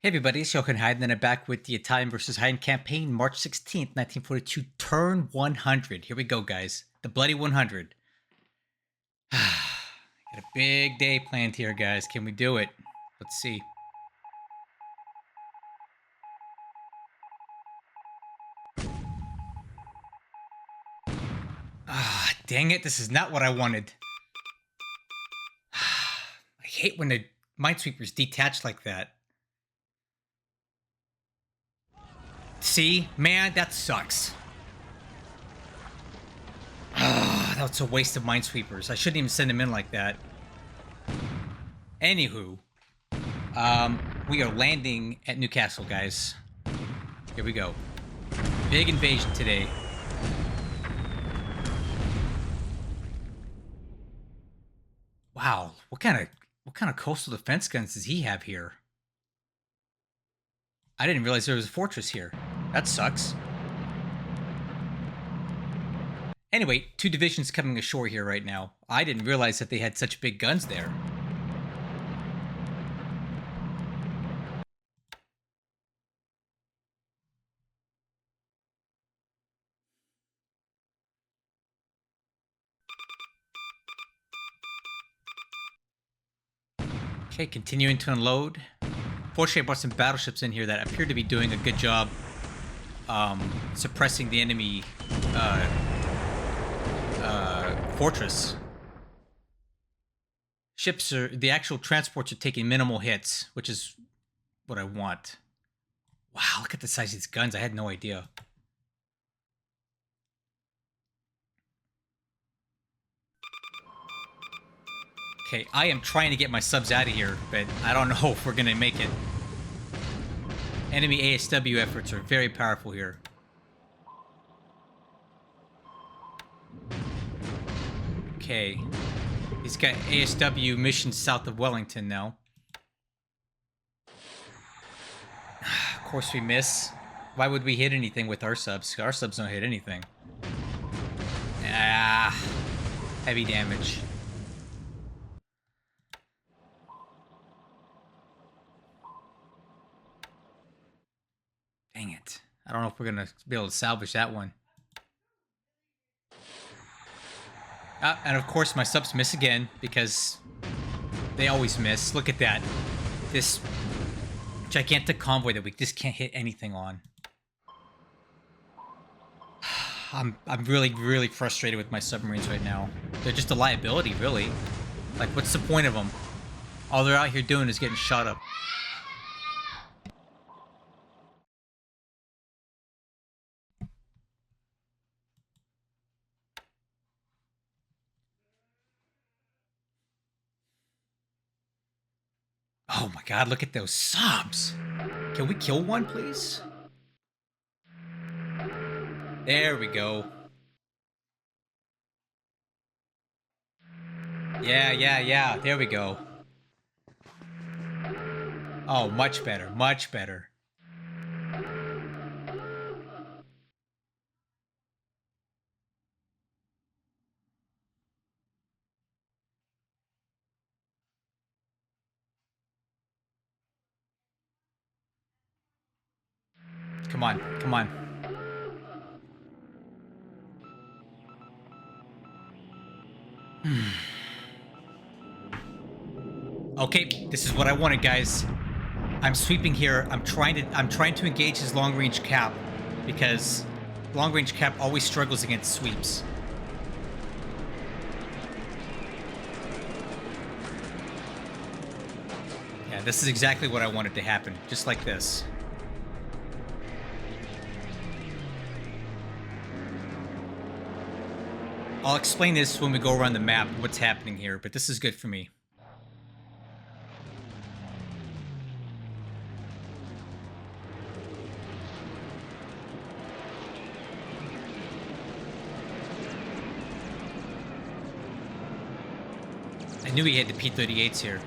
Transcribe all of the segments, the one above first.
Hey everybody, it's Jochen Heiden, and I'm back with the Italian versus Heiden campaign, March 16th, 1942, turn 100. Here we go, guys. The bloody 100. Got a big day planned here, guys. Can we do it? Let's see. Dang it. This is not what I wanted. I hate when the minesweepers detach like that. See? Man, that sucks. That's a waste of minesweepers. I shouldn't even send them in like that. Anywho, we are landing at Newcastle, guys. Here we go. Big invasion today. Wow, what kind of coastal defense guns does he have here? I didn't realize there was a fortress here. That sucks. Anyway, 2 divisions coming ashore here right now. I didn't realize that they had such big guns there. Okay, continuing to unload. Fortunately, I brought some battleships in here that appear to be doing a good job suppressing the enemy fortress. The actual transports are taking minimal hits, which is what I want. Wow, look at the size of these guns. I had no idea. Okay, I am trying to get my subs out of here, but I don't know if we're going to make it. Enemy ASW efforts are very powerful here. Okay. He's got ASW missions south of Wellington now. Of course we miss. Why would we hit anything with our subs? Our subs don't hit anything. Heavy damage. Dang it. I don't know if we're going to be able to salvage that one. And of course my subs miss again because they always miss. Look at that. This gigantic convoy that we just can't hit anything on. I'm really frustrated with my submarines right now. They're just a liability, really. Like, what's the point of them? All they're out here doing is getting shot up. Oh my god, look at those subs! Can we kill one, please? There we go. Yeah. There we go. Oh, much better. Much better. Come on. Come on. Okay, this is what I wanted, guys. I'm sweeping here. I'm trying to engage his long-range cap because long-range cap always struggles against sweeps. Yeah, this is exactly what I wanted to happen, just like this. I'll explain this when we go around the map, what's happening here, but this is good for me. I knew he had the P-38s here.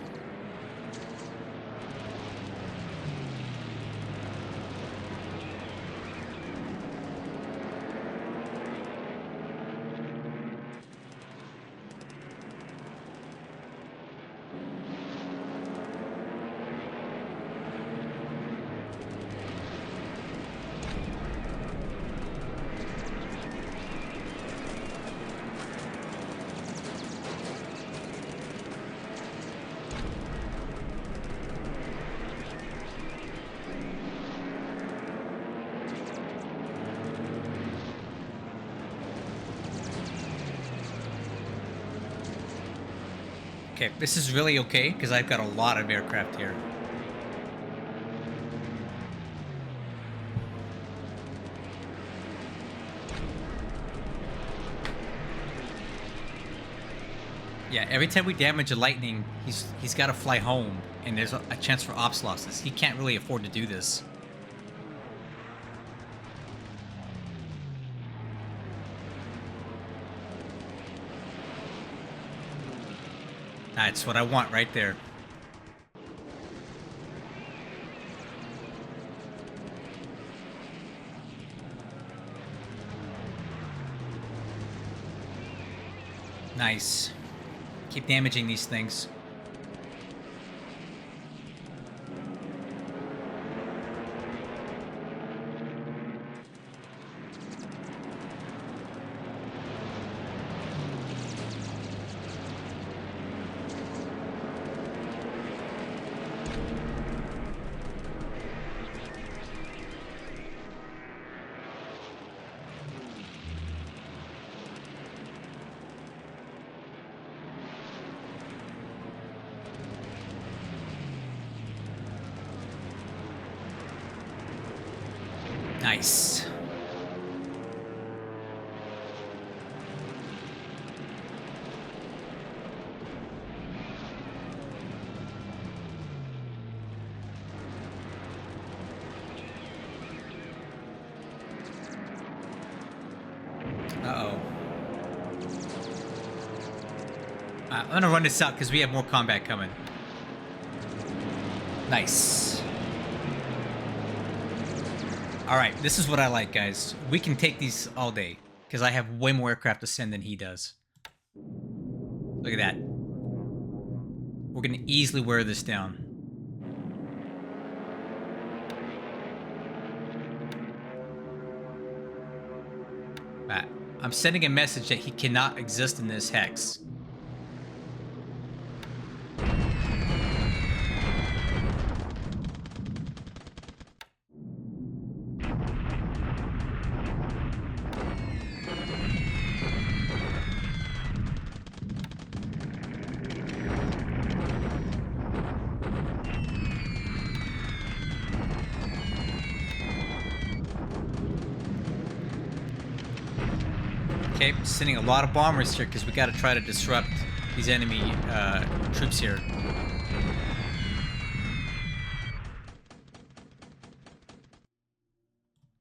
Okay, this is really okay, because I've got a lot of aircraft here. Yeah, every time we damage a lightning, he's got to fly home, and there's a chance for ops losses. He can't really afford to do this. That's what I want right there. Nice. Keep damaging these things. Nice. Uh-oh. I'm gonna run this out because we have more combat coming. Nice. Alright, this is what I like, guys. We can take these all day, because I have way more aircraft to send than he does. Look at that. We're gonna easily wear this down. I'm sending a message that he cannot exist in this hex. Okay, sending a lot of bombers here because we got to try to disrupt these enemy troops here.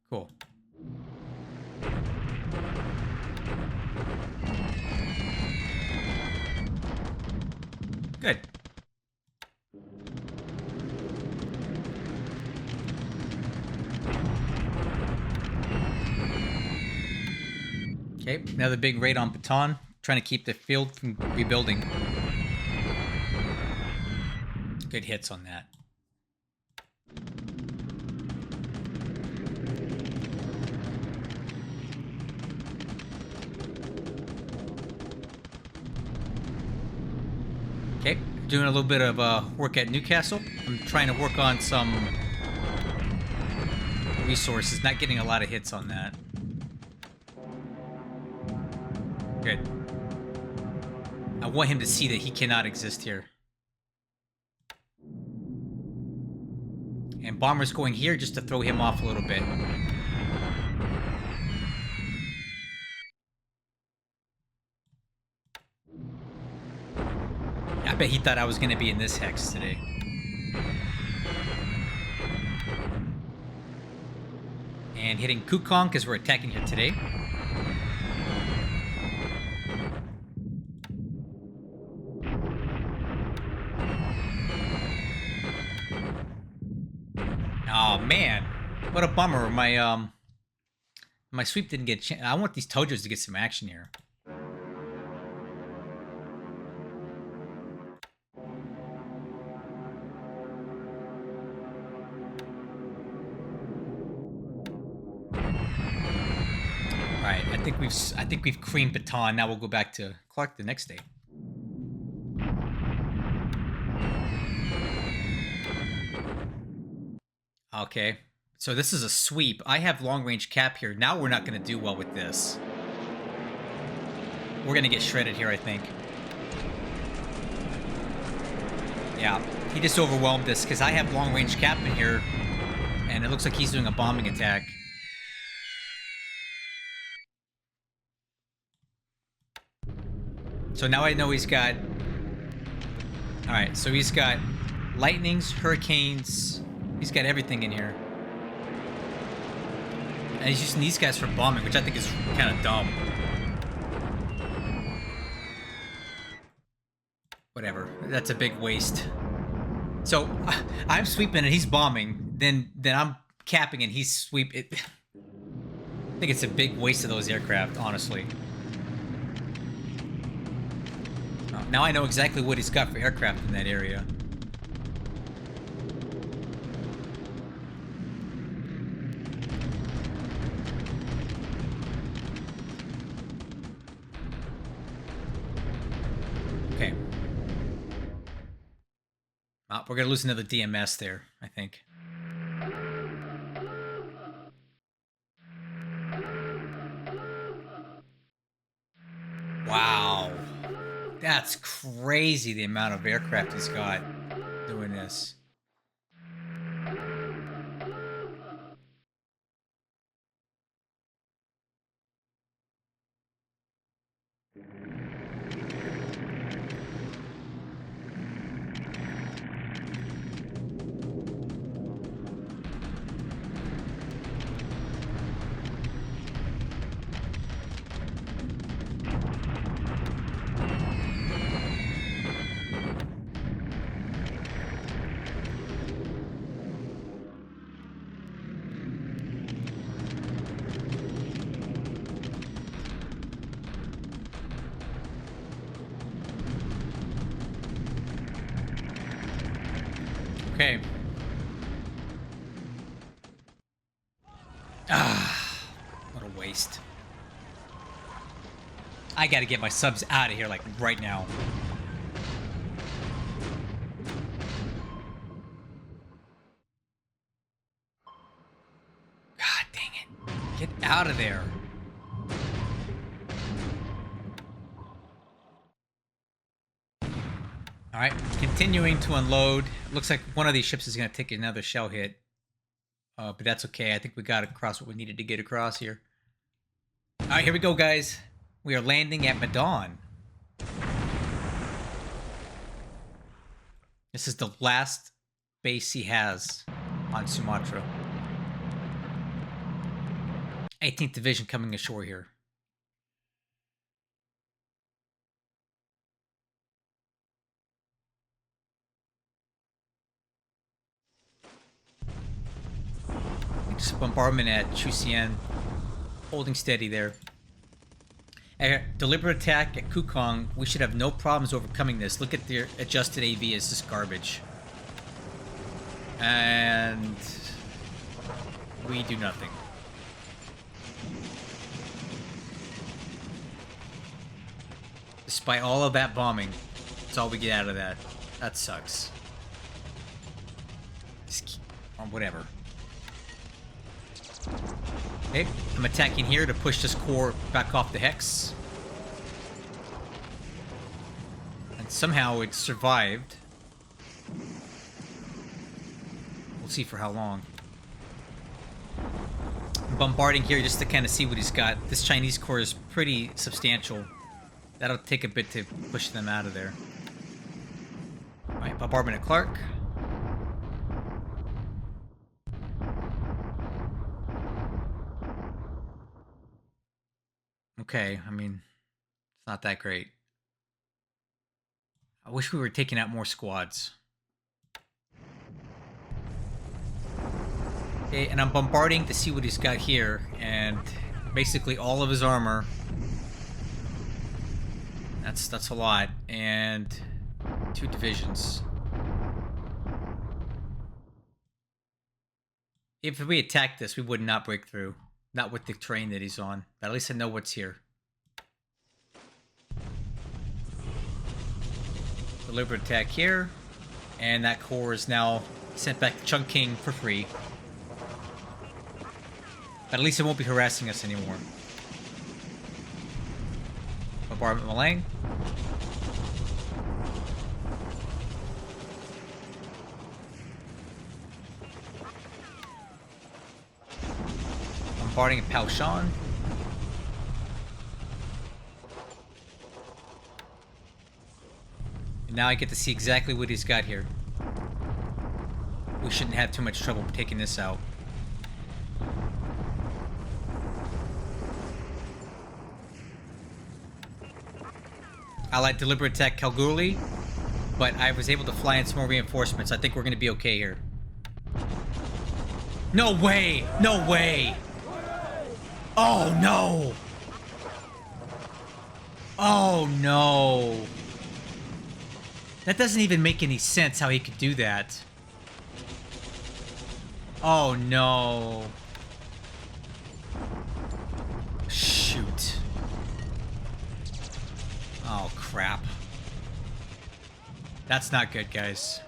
Cool. Good. Okay, another big raid on Baton, trying to keep the field from rebuilding. Good hits on that. Okay, doing a little bit of work at Newcastle. I'm trying to work on some resources, not getting a lot of hits on that. Good. I want him to see that he cannot exist here. And bombers going here just to throw him off a little bit. I bet he thought I was going to be in this hex today. And hitting Kukong because we're attacking here today. Oh man, what a bummer. My sweep didn't get a chance. I want these Tojos to get some action here. Alright, I think we've creamed Baton. Now we'll go back to Clark the next day. Okay, so this is a sweep. I have long-range cap here. Now we're not going to do well with this. We're going to get shredded here, I think. Yeah, he just overwhelmed us because I have long-range cap in here, and it looks like he's doing a bombing attack. So now I know he's got... Alright, so he's got lightnings, hurricanes, he's got everything in here. And he's using these guys for bombing, which I think is kind of dumb. Whatever, that's a big waste. So, I'm sweeping and he's bombing, then I'm capping and he's sweeping. I think it's a big waste of those aircraft, honestly. Now I know exactly what he's got for aircraft in that area. Okay. We're going to lose another DMS there, I think. Wow. That's crazy, the amount of aircraft he's got doing this. Okay. What a waste. I gotta get my subs out of here, like, right now. God dang it. Get out of there. Alright, continuing to unload. Looks like one of these ships is going to take another shell hit. But that's okay. I think we got across what we needed to get across here. Alright, here we go, guys. We are landing at Medan. This is the last base he has on Sumatra. 18th Division coming ashore here. Just bombardment at Chusian. Holding steady there. Deliberate attack at Kukong. We should have no problems overcoming this. Look at their adjusted AV. It's just garbage. And we do nothing. Despite all of that bombing, that's all we get out of that. That sucks. Just keep, or whatever. Okay, I'm attacking here to push this core back off the hex. And somehow it survived. We'll see for how long. I'm bombarding here just to kind of see what he's got. This Chinese core is pretty substantial. That'll take a bit to push them out of there. Alright, bombardment at Clark. Okay, I mean, it's not that great. I wish we were taking out more squads. Okay, and I'm bombarding to see what he's got here, and basically all of his armor. That's a lot, and 2 divisions. If we attacked this, we would not break through. Not with the terrain that he's on. But at least I know what's here. Deliberate attack here. And that core is now sent back to Chungking for free. But at least it won't be harassing us anymore. Bombardment Malang. bombarding Palshan. And now I get to see exactly what he's got here. We shouldn't have too much trouble taking this out. Allied deliberate attack Kalgoorlie, but I was able to fly in some more reinforcements. I think we're going to be okay here. No way! No way! Oh no! Oh no! That doesn't even make any sense how he could do that. Oh no. Shoot. Oh crap. That's not good, guys.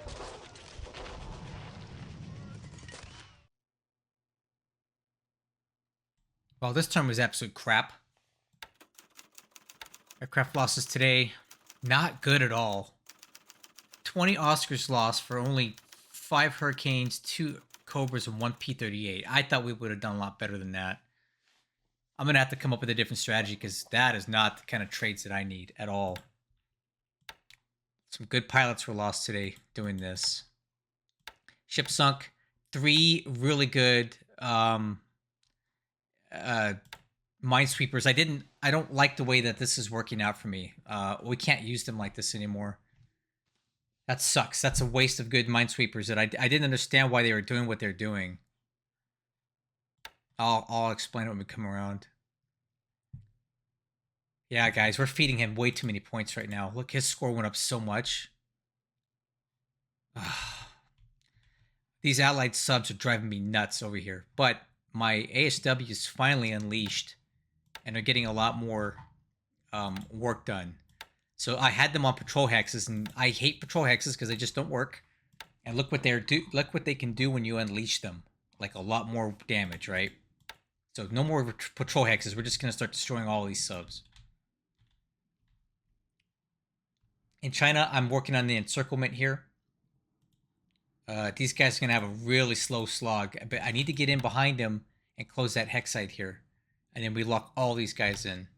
Well, this turn was absolute crap. Aircraft losses today, not good at all. 20 Oscars lost for only 5 Hurricanes, 2 Cobras, and 1 P-38. I thought we would have done a lot better than that. I'm going to have to come up with a different strategy because that is not the kind of trades that I need at all. Some good pilots were lost today doing this. Ship sunk. 3 really good minesweepers. I don't like the way that this is working out for me. We can't use them like this anymore. That sucks. That's a waste of good minesweepers that I didn't understand why they were doing what they're doing. I'll explain it when we come around. Yeah, guys, we're feeding him way too many points right now. Look, his score went up so much. These allied subs are driving me nuts over here. But my ASW is finally unleashed, and they're getting a lot more work done. So I had them on patrol hexes, and I hate patrol hexes because they just don't work. And look what look what they can do when you unleash them. Like a lot more damage, right? So no more patrol hexes. We're just gonna start destroying all these subs. In China, I'm working on the encirclement here. These guys are gonna have a really slow slog, but I need to get in behind them and close that hex site here, and then we lock all these guys in.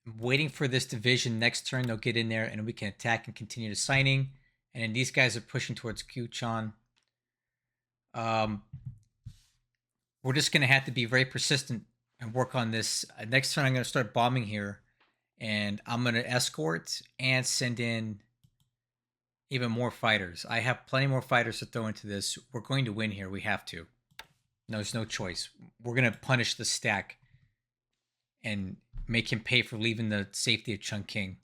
I'm waiting for this division. Next turn, they'll get in there, and we can attack and continue to signing. And then these guys are pushing towards Kuchan. We're just going to have to be very persistent and work on this. Next turn, I'm going to start bombing here. And I'm going to escort and send in even more fighters. I have plenty more fighters to throw into this. We're going to win here. We have to. No, there's no choice. We're going to punish the stack and make him pay for leaving the safety of Chungking.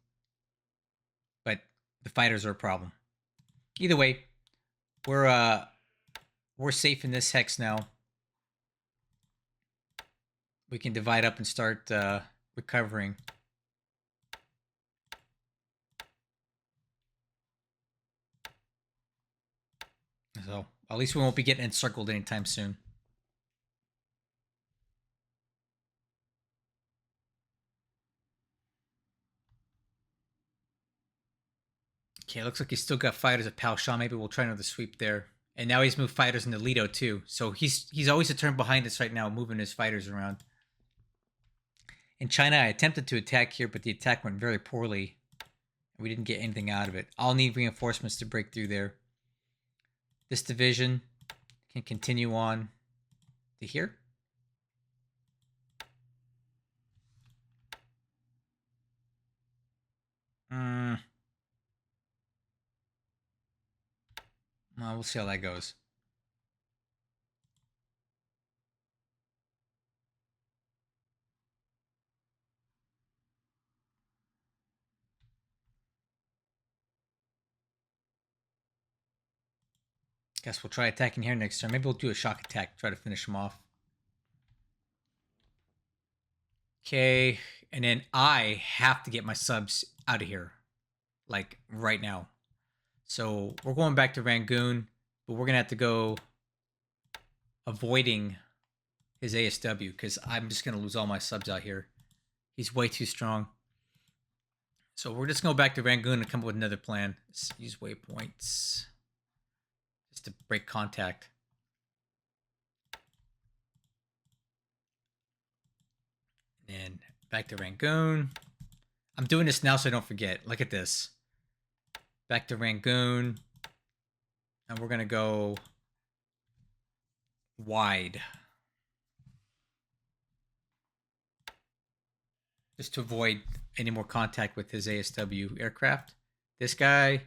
But the fighters are a problem. Either way, we're safe in this hex now. We can divide up and start recovering. So at least we won't be getting encircled anytime soon. Okay, looks like he's still got fighters at Palshan. Maybe we'll try another sweep there. And now he's moved fighters into Lido too. So he's always a turn behind us right now, moving his fighters around. In China, I attempted to attack here, but the attack went very poorly. We didn't get anything out of it. I'll need reinforcements to break through there. This division can continue on to here. Well, we'll see how that goes. Guess we'll try attacking here next turn. Maybe we'll do a shock attack, try to finish him off. Okay, and then I have to get my subs out of here, like right now. So we're going back to Rangoon, but we're gonna have to go avoiding his ASW because I'm just gonna lose all my subs out here. He's way too strong. So we're just gonna go back to Rangoon and come up with another plan. Let's use waypoints. just to break contact. And back to Rangoon. I'm doing this now so I don't forget. Look at this. Back to Rangoon. And we're going to go wide. Just to avoid any more contact with his ASW aircraft. This guy,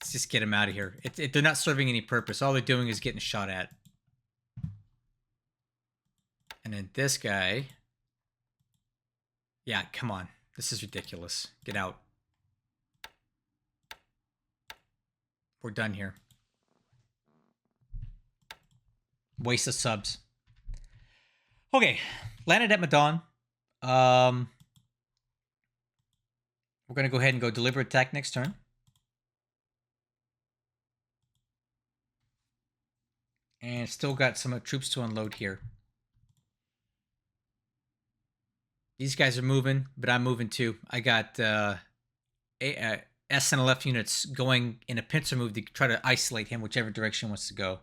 let's just get him out of here. They're not serving any purpose. All they're doing is getting shot at. And then this guy, yeah, come on. This is ridiculous. Get out. We're done here. Waste of subs. Okay, landed at Madon. We're going to go ahead and go deliberate attack next turn. And still got some troops to unload here. These guys are moving, but I'm moving too. I got S and LF units going in a pincer move to try to isolate him whichever direction he wants to go.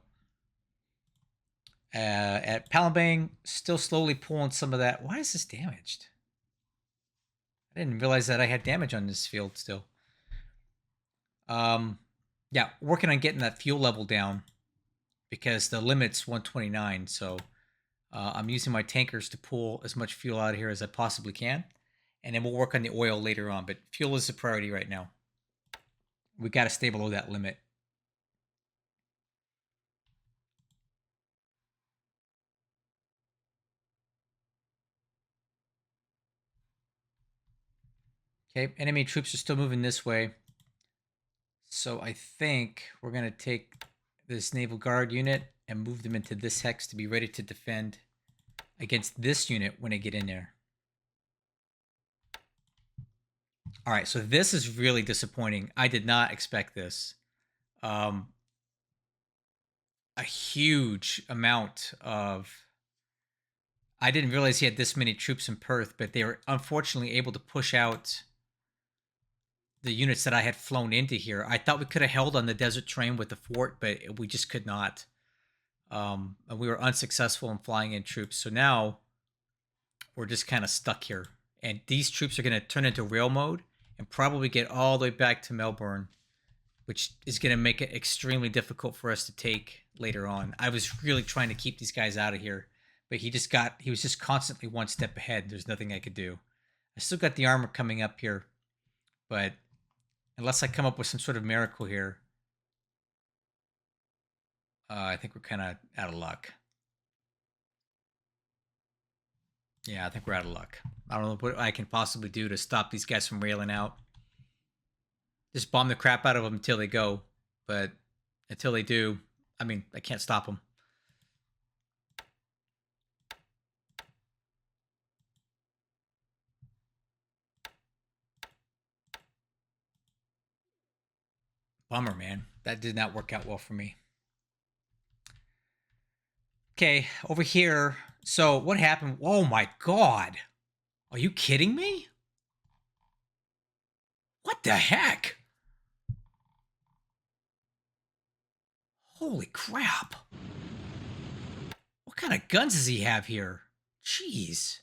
At Palembang, still slowly pulling some of that. Why is this damaged? I didn't realize that I had damage on this field still. Yeah, working on getting that fuel level down because the limit's 129. So I'm using my tankers to pull as much fuel out of here as I possibly can. And then we'll work on the oil later on. But fuel is the priority right now. We got to stay below that limit. Okay, enemy troops are still moving this way. So I think we're going to take this Naval Guard unit and move them into this hex to be ready to defend against this unit when they get in there. All right, so this is really disappointing. I did not expect this. A huge amount of... I didn't realize he had this many troops in Perth, but they were unfortunately able to push out the units that I had flown into here. I thought we could have held on the desert terrain with the fort, but we just could not. And we were unsuccessful in flying in troops. So now we're just kind of stuck here. And these troops are going to turn into rail mode and probably get all the way back to Melbourne, which is going to make it extremely difficult for us to take later on. I was really trying to keep these guys out of here, but he was just constantly one step ahead. There's nothing I could do. I still got the armor coming up here, but unless I come up with some sort of miracle here, I think we're kind of out of luck. Yeah, I think we're out of luck. I don't know what I can possibly do to stop these guys from railing out. Just bomb the crap out of them until they go. But until they do, I mean, I can't stop them. Bummer, man. That did not work out well for me. Okay, over here. So what happened? Oh my God. Are you kidding me? What the heck? Holy crap. What kind of guns does he have here? Jeez.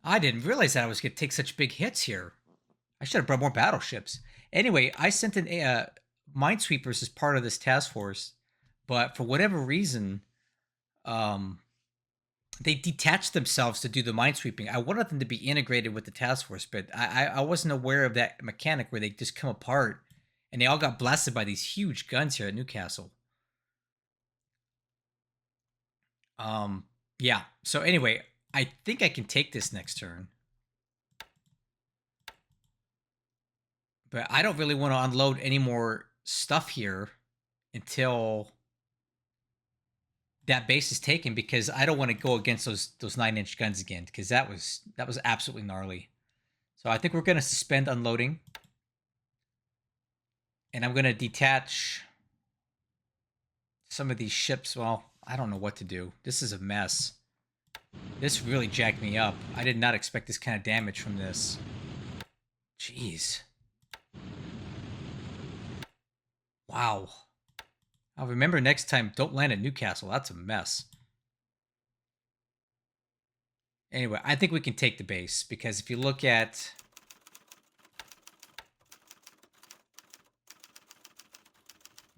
I didn't realize that I was going to take such big hits here. I should have brought more battleships. Anyway, I sent in minesweepers as part of this task force, but for whatever reason, they detached themselves to do the minesweeping. I wanted them to be integrated with the task force, but I wasn't aware of that mechanic where they just come apart, and they all got blasted by these huge guns here at Newcastle. Yeah. So anyway, I think I can take this next turn. But I don't really want to unload any more stuff here until that base is taken, because I don't want to go against those 9-inch guns again, because that was absolutely gnarly. So I think we're going to suspend unloading. And I'm going to detach some of these ships. Well, I don't know what to do. This is a mess. This really jacked me up. I did not expect this kind of damage from this. Jeez. Wow. I'll remember next time, don't land at Newcastle. That's a mess. Anyway, I think we can take the base, because if you look at...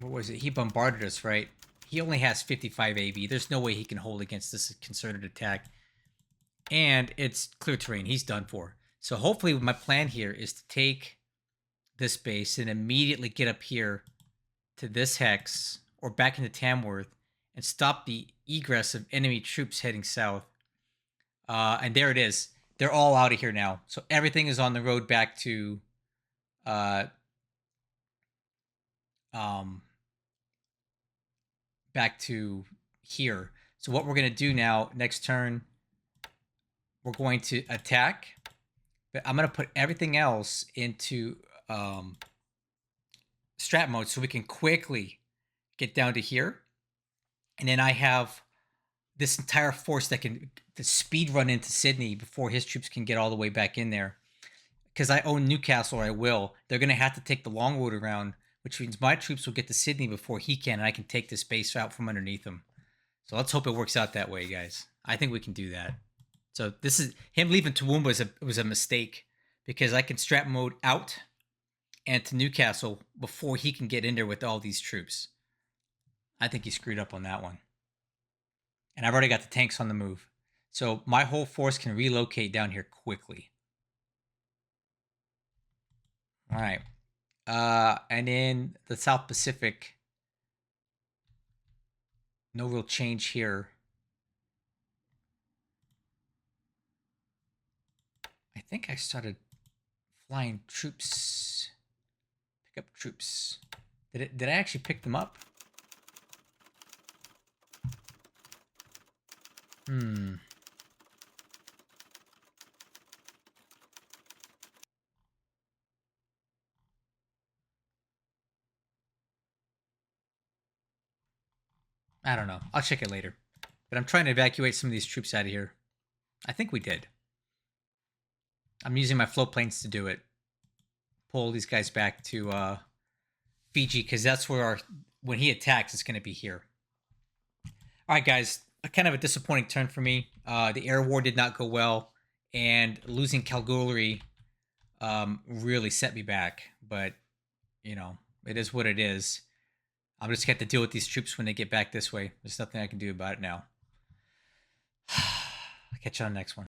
What was it? He bombarded us, right? He only has 55 AV. There's no way he can hold against this concerted attack. And it's clear terrain. He's done for. So hopefully my plan here is to take this base and immediately get up here to this hex or back into Tamworth and stop the egress of enemy troops heading south. And there it is. They're all out of here now. So everything is on the road back to back to here. So what we're going to do now, next turn, we're going to attack. But I'm going to put everything else into strat mode so we can quickly get down to here. And then I have this entire force that can speed run into Sydney before his troops can get all the way back in there. Because I own Newcastle, or I will. They're going to have to take the long road around, which means my troops will get to Sydney before he can, and I can take this base out from underneath him. So let's hope it works out that way, guys. I think we can do that. So this is him leaving Toowoomba was a mistake, because I can strat mode out and to Newcastle before he can get in there with all these troops. I think he screwed up on that one. And I've already got the tanks on the move. So my whole force can relocate down here quickly. All right. And in the South Pacific, no real change here. I think I started flying troops. Pick up troops. Did I actually pick them up? I don't know. I'll check it later. But I'm trying to evacuate some of these troops out of here. I think we did. I'm using my float planes to do it. Pull these guys back to Fiji, because that's where when he attacks, it's going to be here. All right, guys. Kind of a disappointing turn for me. The air war did not go well, and losing Kalgoorlie really set me back. But, you know, it is what it is. I'm just going to have to deal with these troops when they get back this way. There's nothing I can do about it now. I'll catch you on the next one.